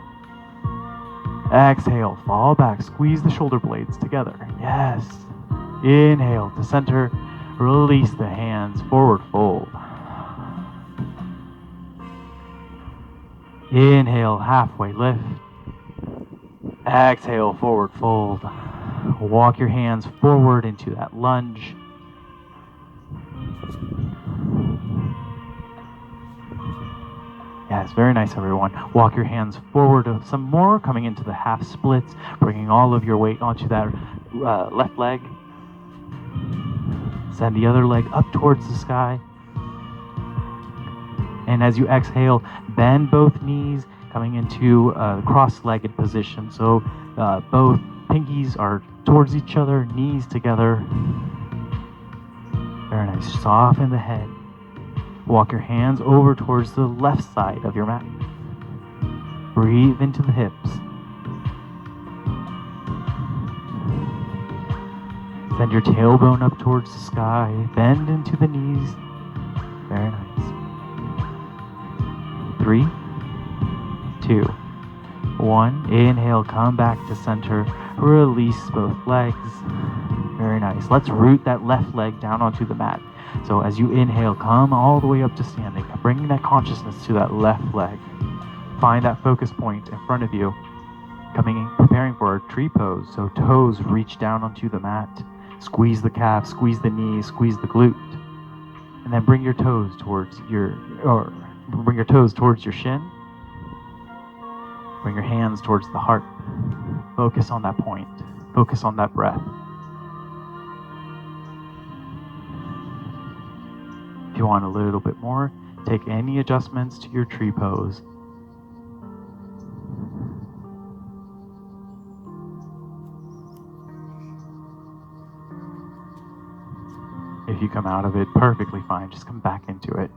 Exhale, fall back, squeeze the shoulder blades together. Yes. Inhale to center, release the hands, forward fold. Inhale, halfway lift. Exhale, forward fold. Walk your hands forward into that lunge. Yes, very nice, everyone. Walk your hands forward some more, coming into the half splits, bringing all of your weight onto that left leg. Send the other leg up towards the sky. And as you exhale, bend both knees, coming into a cross-legged position. So both pinkies are towards each other, knees together. Very nice. Soften the head. Walk your hands over towards the left side of your mat. Breathe into the hips. Send your tailbone up towards the sky. Bend into the knees. Very nice. 3, 2, 1. Inhale, come back to center. Release both legs. Very nice. Let's root that left leg down onto the mat. So as you inhale, come all the way up to standing, bringing that consciousness to that left leg. Find that focus point in front of you, preparing for our tree pose. So toes reach down onto the mat, squeeze the calf, squeeze the knee, squeeze the glute, and then bring your toes towards your shin. Bring your hands towards the heart. Focus on that point. Focus on that breath. If you want a little bit more, take any adjustments to your tree pose. If you come out of it perfectly fine, just come back into it.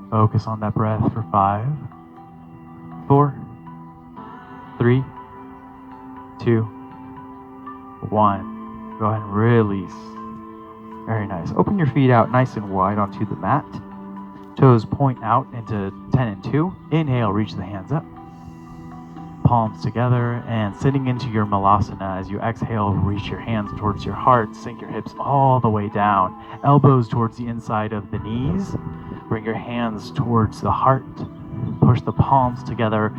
Focus on that breath for 5, 4, 3, 2, 1. Go ahead and release. Very nice. Open your feet out nice and wide onto the mat. Toes point out into 10 and 2. Inhale, reach the hands up. Palms together and sitting into your malasana. As you exhale, reach your hands towards your heart. Sink your hips all the way down. Elbows towards the inside of the knees. Bring your hands towards the heart. Push the palms together.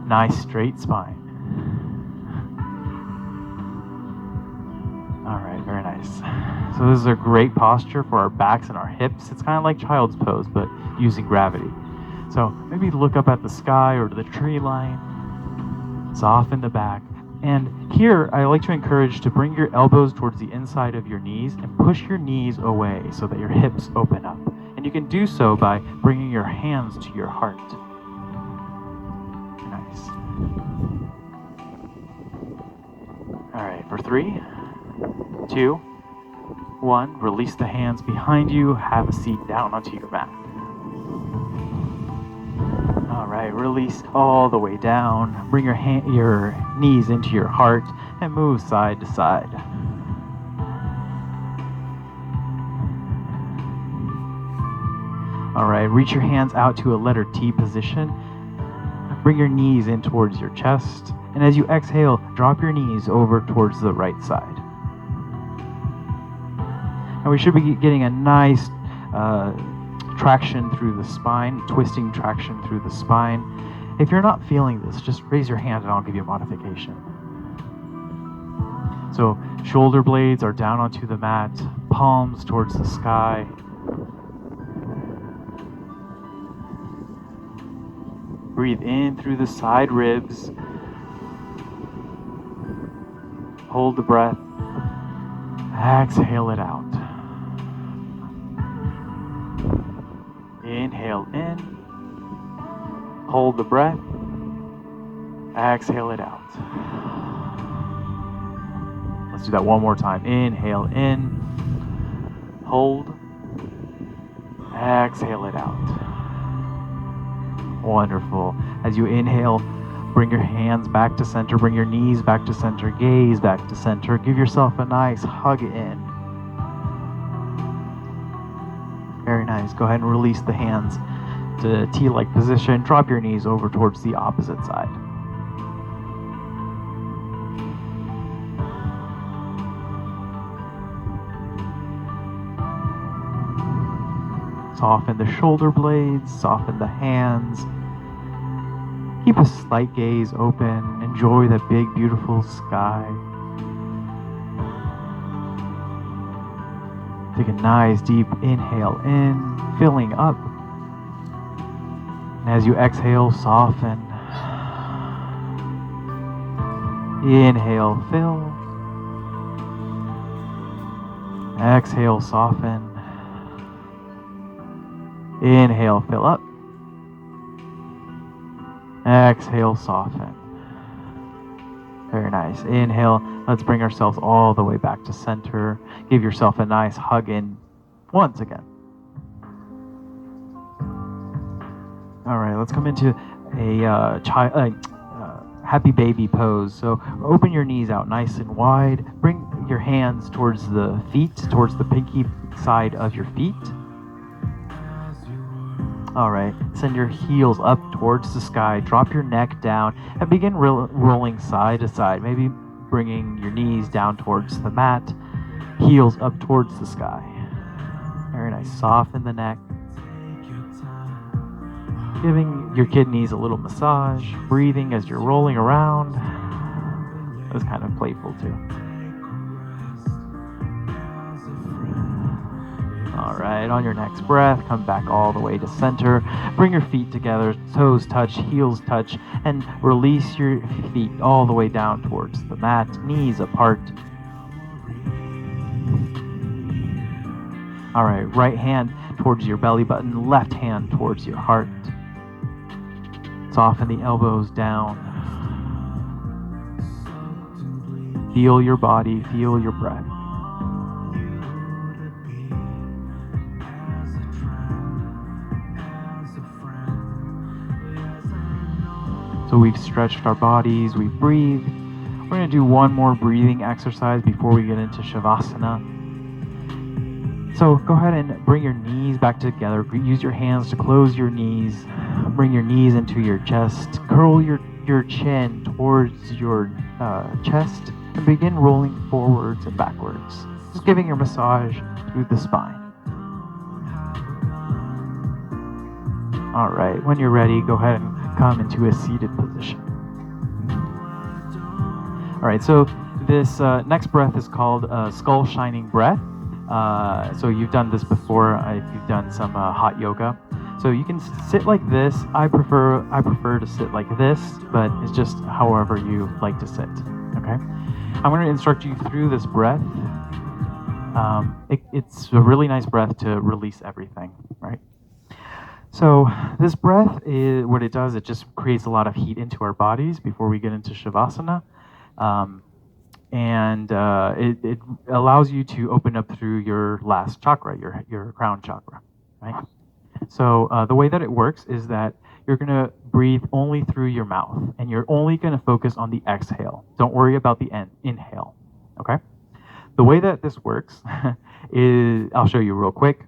Nice straight spine. All right, very nice. So this is a great posture for our backs and our hips. It's kind of like child's pose, but using gravity. So maybe look up at the sky or to the tree line. Soften the back. And here, I like to encourage to bring your elbows towards the inside of your knees and push your knees away so that your hips open up. And you can do so by bringing your hands to your heart. Nice. All right, for 3, 2, 1, release the hands behind you. Have a seat down onto your mat. All right, release all the way down. Bring your knees into your heart and move side to side. All right, reach your hands out to a letter T position. Bring your knees in towards your chest. And as you exhale, drop your knees over towards the right side. And we should be getting a nice traction through the spine, twisting traction through the spine. If you're not feeling this, just raise your hand and I'll give you a modification. So shoulder blades are down onto the mat, palms towards the sky. Breathe in through the side ribs. Hold the breath. Exhale it out. Inhale in. Hold the breath. Exhale it out. Let's do that one more time. Inhale in. Hold. Exhale it out. Wonderful. As you inhale, bring your hands back to center. Bring your knees back to center. Gaze back to center. Give yourself a nice hug in. Very nice. Go ahead and release the hands to T-like position. Drop your knees over towards the opposite side. Soften the shoulder blades, soften the hands. Keep a slight gaze open. Enjoy the big, beautiful sky. Take a nice deep inhale in, filling up. And as you exhale, soften. Inhale, fill. Exhale, soften. Inhale, fill up. Exhale, soften. Very nice. Inhale. Let's bring ourselves all the way back to center. Give yourself a nice hug in once again. All right, let's come into a happy baby pose. So open your knees out nice and wide. Bring your hands towards the feet, towards the pinky side of your feet. All right, send your heels up towards the sky. Drop your neck down and begin rolling side to side. Maybe bringing your knees down towards the mat, heels up towards the sky. Very nice. Soften the neck. Giving your kidneys a little massage. Breathing as you're rolling around. That's kind of playful too. All right, on your next breath, come back all the way to center. Bring your feet together, toes touch, heels touch, and release your feet all the way down towards the mat, knees apart. All right, right hand towards your belly button, left hand towards your heart. Soften the elbows down. Feel your body, feel your breath. So we've stretched our bodies, we've breathed. We're going to do one more breathing exercise before we get into Shavasana. So go ahead and bring your knees back together. Use your hands to close your knees. Bring your knees into your chest. Curl your chin towards your chest and begin rolling forwards and backwards. Just giving your massage through the spine. All right, when you're ready, go ahead and come into a seated position. All right, so this next breath is called skull shining breath. So you've done this before if you've done some hot yoga. So you can sit like this. I prefer to sit like this, but it's just however you like to sit. Okay, I'm going to instruct you through this breath. It's a really nice breath to release everything, right? So this breath, what it does, it just creates a lot of heat into our bodies before we get into Shavasana. And it allows you to open up through your last chakra, your crown chakra, right? So the way that it works is that you're going to breathe only through your mouth, and you're only going to focus on the exhale. Don't worry about the inhale, okay? The way that this works is, I'll show you real quick.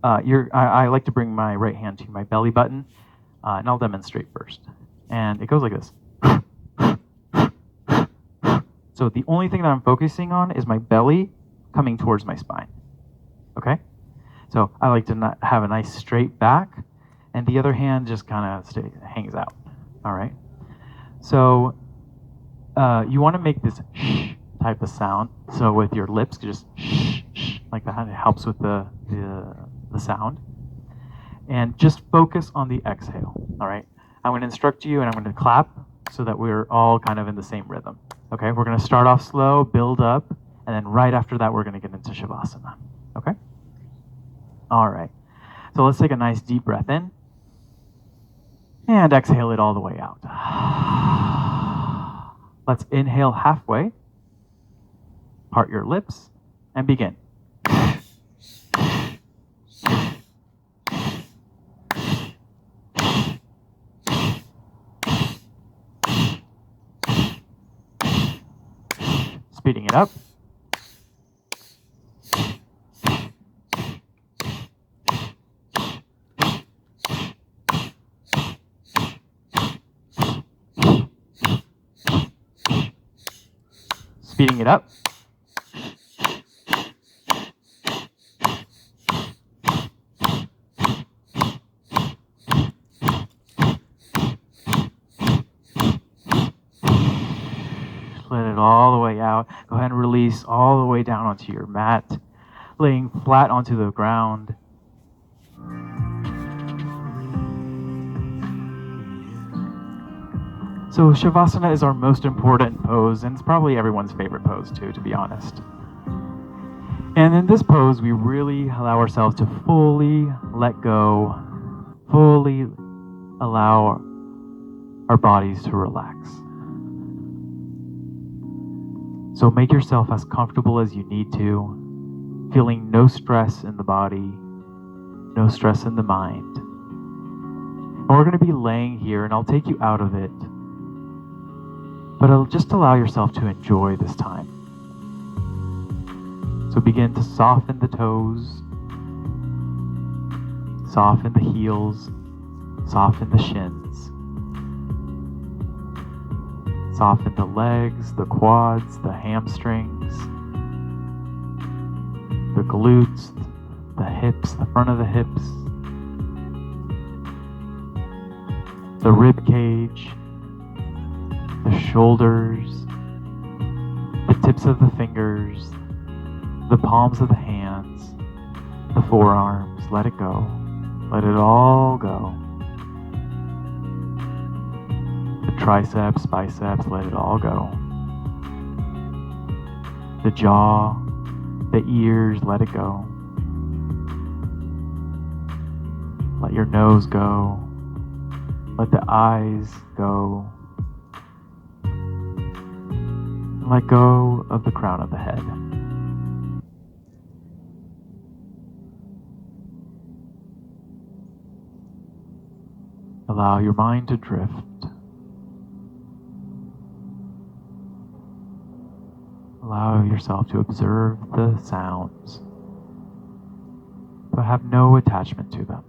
I like to bring my right hand to my belly button, and I'll demonstrate first. And it goes like this. So the only thing that I'm focusing on is my belly coming towards my spine. Okay? So I like to have a nice straight back, and the other hand just kind of hangs out. All right? So you want to make this shh type of sound. So with your lips, just shh, shh, like that. It helps with the sound. And just focus on the exhale. All right? I'm going to instruct you, and I'm going to clap so that we're all kind of in the same rhythm. Okay, we're going to start off slow, build up, and then right after that, we're going to get into Shavasana. Okay? All right. So let's take a nice deep breath in. And exhale it all the way out. Let's inhale halfway. Part your lips and begin. Speeding it up. speeding it up. Let it all the way out. Go ahead and release all the way down onto your mat, laying flat onto the ground. So Shavasana is our most important pose, and it's probably everyone's favorite pose too, to be honest. And in this pose, we really allow ourselves to fully let go, fully allow our bodies to relax. So make yourself as comfortable as you need to, feeling no stress in the body, no stress in the mind. And we're going to be laying here, and I'll take you out of it, but I'll just allow yourself to enjoy this time. So begin to soften the toes, soften the heels, soften the shins. Soften the legs, the quads, the hamstrings, the glutes, the hips, the front of the hips, the rib cage, the shoulders, the tips of the fingers, the palms of the hands, the forearms. Let it go. Let it all go. Triceps, biceps, let it all go. The jaw, the ears, let it go. Let your nose go. Let the eyes go. And let go of the crown of the head. Allow your mind to drift. Allow yourself to observe the sounds, but have no attachment to them.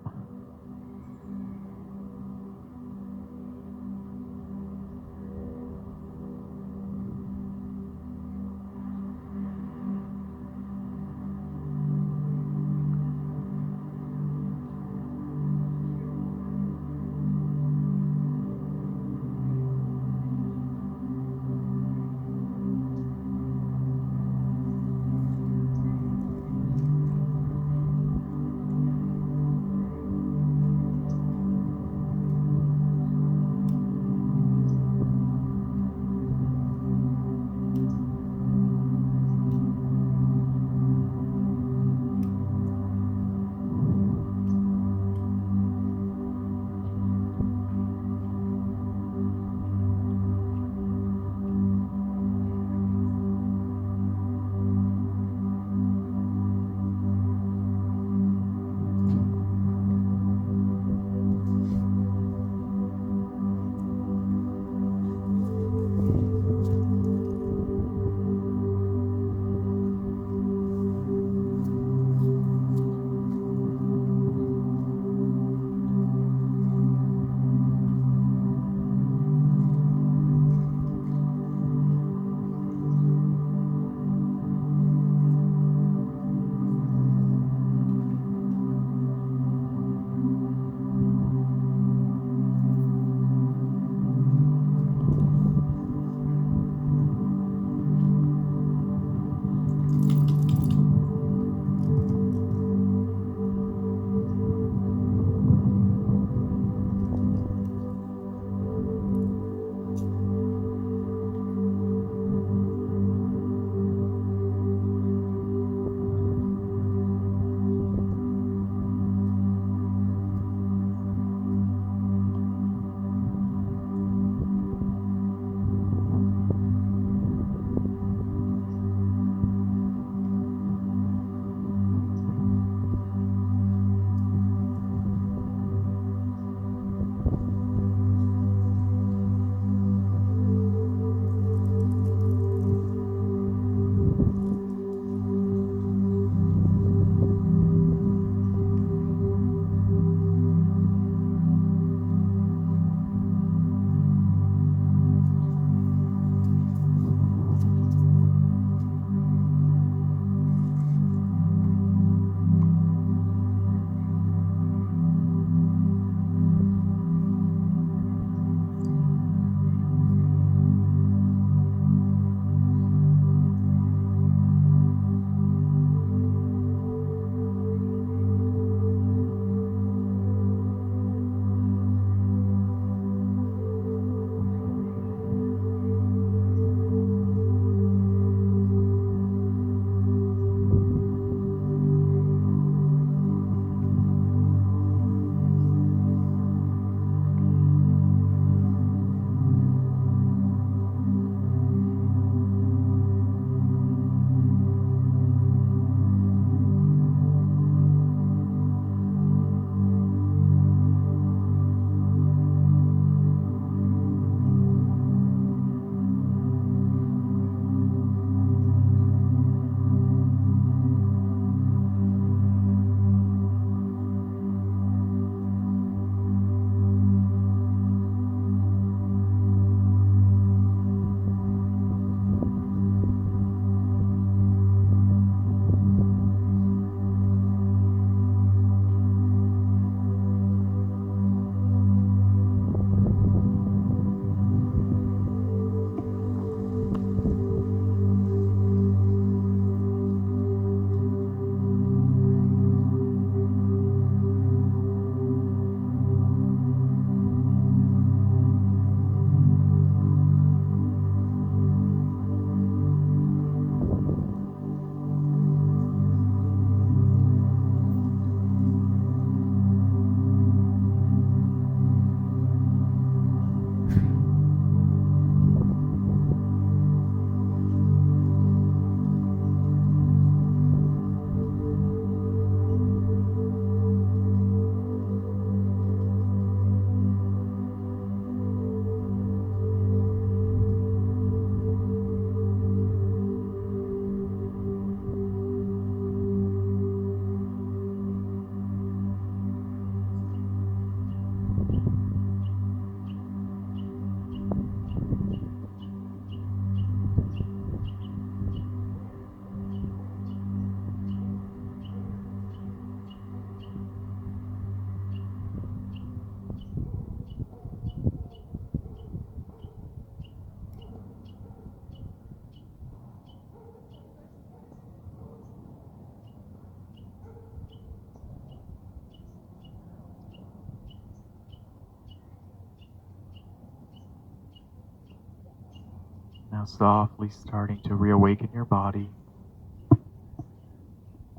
Now softly starting to reawaken your body,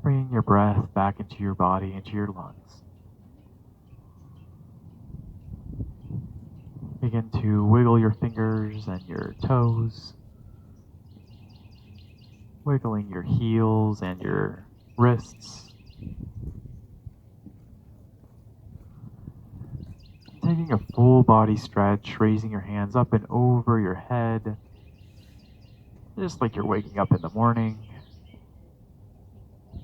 bringing your breath back into your body, into your lungs. Begin to wiggle your fingers and your toes, wiggling your heels and your wrists. Taking a full body stretch, raising your hands up and over your head, just like you're waking up in the morning.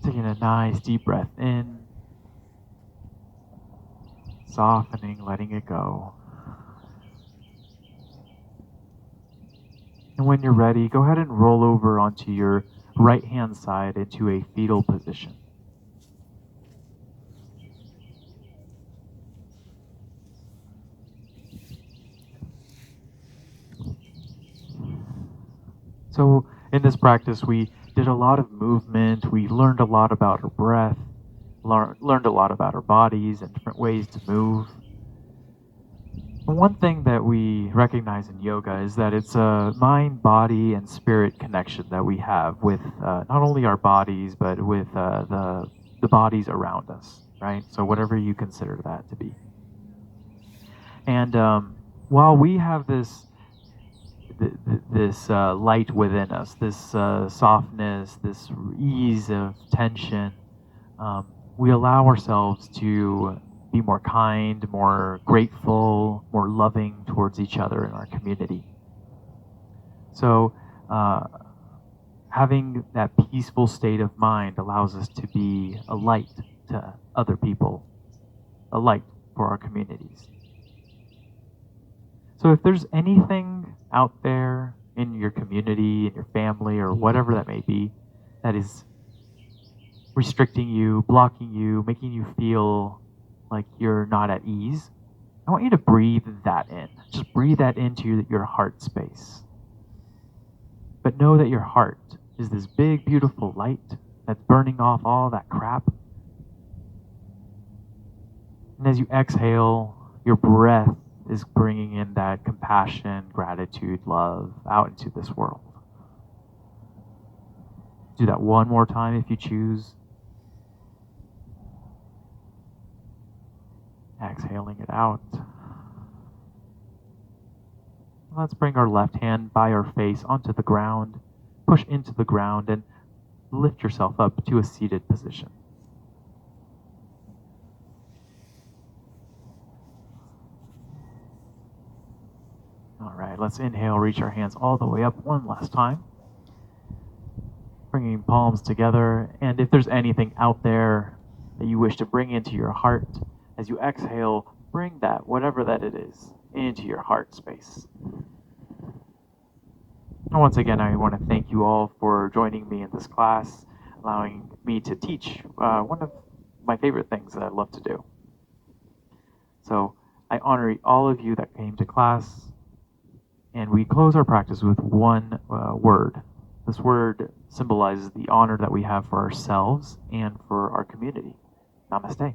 Taking a nice deep breath in, softening, letting it go. And when you're ready, go ahead and roll over onto your right hand side into a fetal position. So in this practice, we did a lot of movement. We learned a lot about our breath, learned a lot about our bodies and different ways to move. But one thing that we recognize in yoga is that it's a mind, body, and spirit connection that we have with not only our bodies, but with the bodies around us, right? So whatever you consider that to be. And while we have this light within us, this softness, this ease of tension, we allow ourselves to be more kind, more grateful, more loving towards each other in our community. So having that peaceful state of mind allows us to be a light to other people, a light for our communities. So if there's anything out there in your community, in your family, or whatever that may be, that is restricting you, blocking you, making you feel like you're not at ease, I want you to breathe that in. Just breathe that into your heart space. But know that your heart is this big, beautiful light that's burning off all that crap. And as you exhale, your breath is bringing in that compassion, gratitude, love out into this world. Do that one more time if you choose. Exhaling it out. Let's bring our left hand by our face onto the ground, push into the ground, and lift yourself up to a seated position. All right, let's inhale, reach our hands all the way up one last time. Bringing palms together, and if there's anything out there that you wish to bring into your heart, as you exhale, bring that, whatever that it is, into your heart space. And once again, I want to thank you all for joining me in this class, allowing me to teach one of my favorite things that I love to do. So I honor all of you that came to class, and we close our practice with one word. This word symbolizes the honor that we have for ourselves and for our community. Namaste.